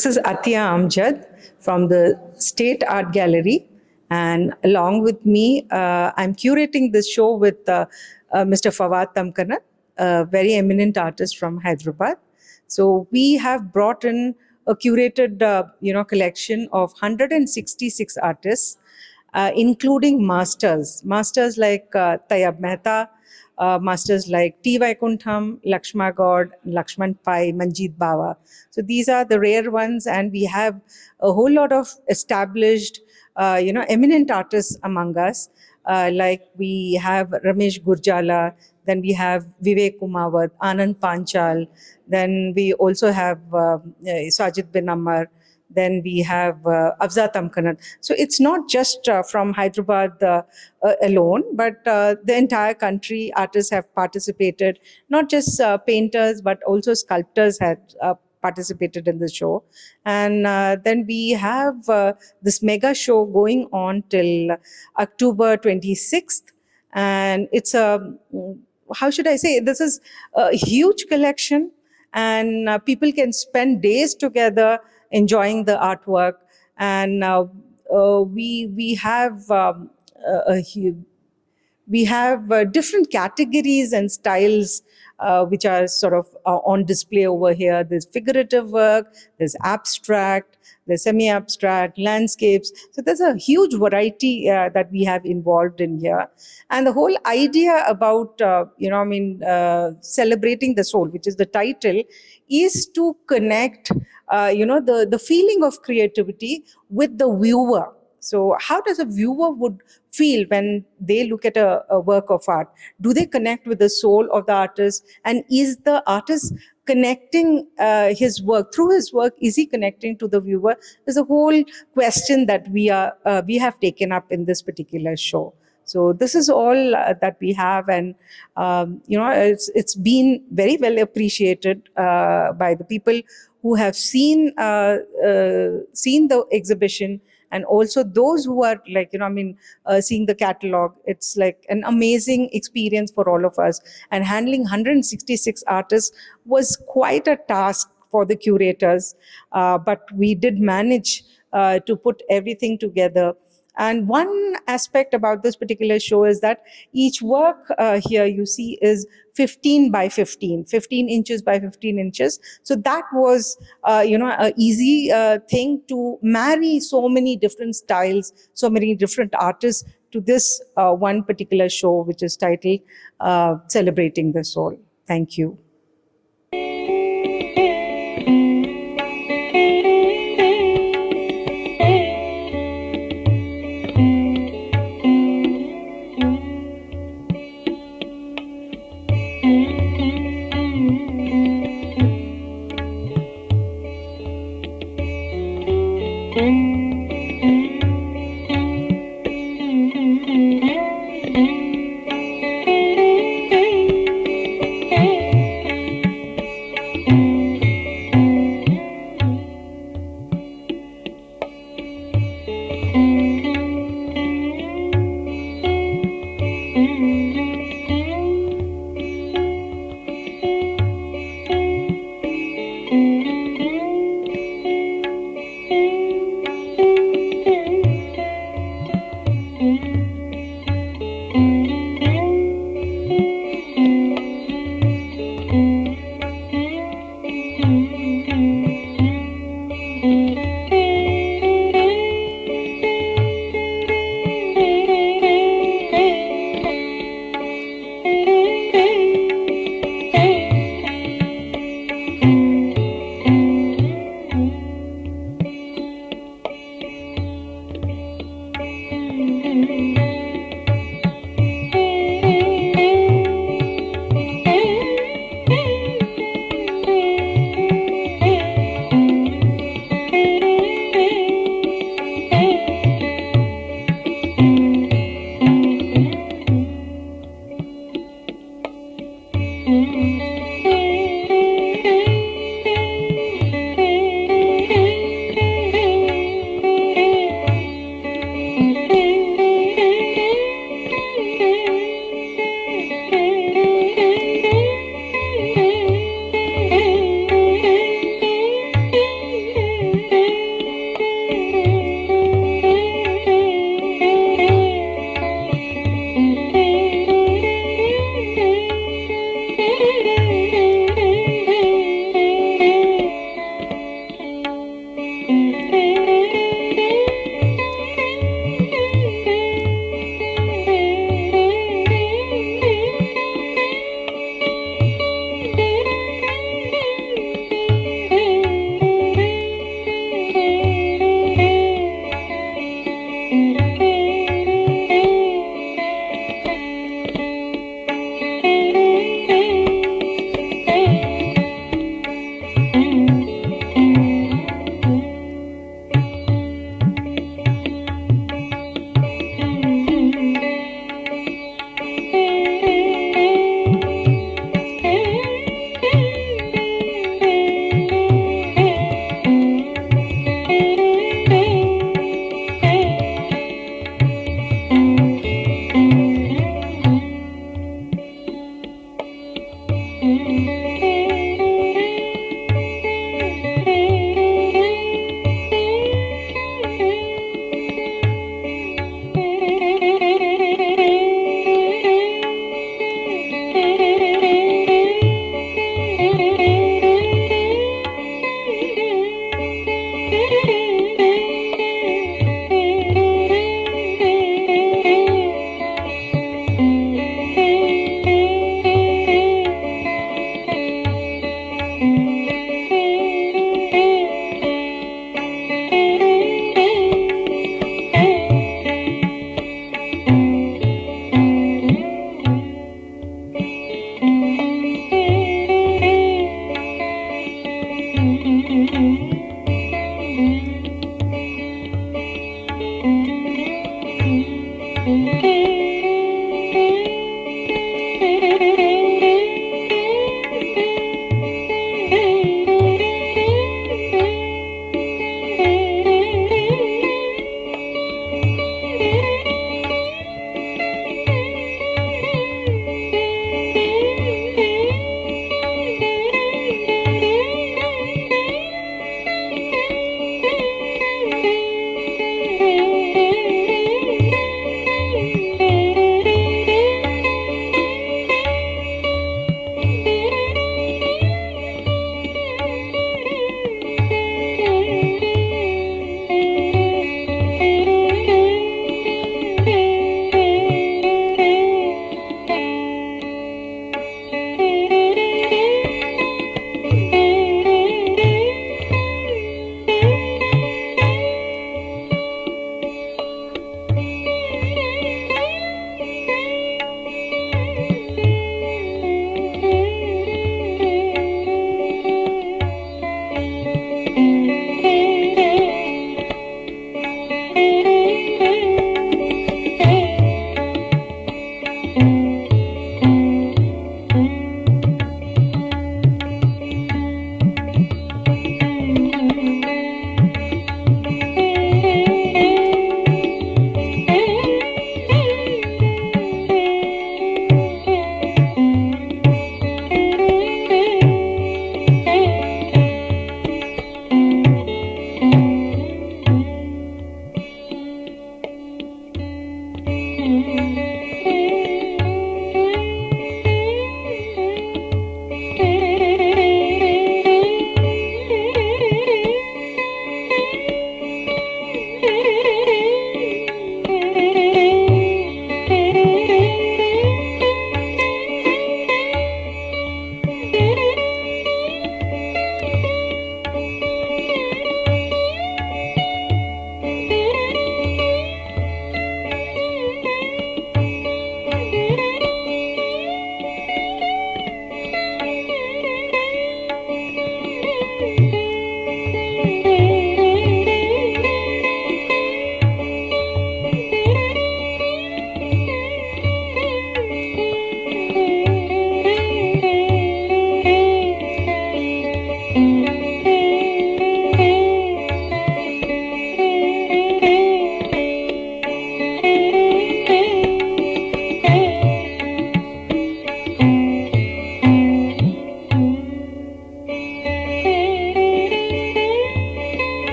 This is Atiya Amjad from the State Art Gallery. And along with me, I'm curating this show with Mr. Fawad Tamkana, a very eminent artist from Hyderabad. So we have brought in a curated, collection of 166 artists, including masters like Tayyab Mehta, masters like T. Vaikuntham, Lakshma God, Lakshman Pai, Manjeet Bawa. So these are the rare ones, and we have a whole lot of established, eminent artists among us. Like we have Ramesh Gurjala, then we have Vivek Kumawat, Anand Panchal, then we also have Sajid bin Ammar, then we have Afza Tamkanan. So it's not just from Hyderabad alone, but the entire country artists have participated, not just painters, but also sculptors had participated in the show. And then we have this mega show going on till October 26th. And it's how should I say, this is a huge collection, and people can spend days together enjoying the artwork. And we have we have different categories and styles which are sort of on display over here. There's figurative work, there's abstract, there's semi-abstract, landscapes. So there's a huge variety that we have involved in here. And the whole idea about, celebrating the soul, which is the title, is to connect, the feeling of creativity with the viewer. So how does a viewer would feel when they look at a work of art? Do they connect with the soul of the artist? And is the artist connecting his work? Through his work, is he connecting to the viewer? There's a whole question that we have taken up in this particular show. So this is all that we have, and it's been very well appreciated by the people who have seen the exhibition, and also those who are seeing the catalog. It's like an amazing experience for all of us. And handling 166 artists was quite a task for the curators, but we did manage to put everything together. And one aspect about this particular show is that each work here you see is 15 by 15, 15 inches by 15 inches. So that was, an easy thing to marry so many different styles, so many different artists to this one particular show, which is titled Celebrating the Soul. Thank you.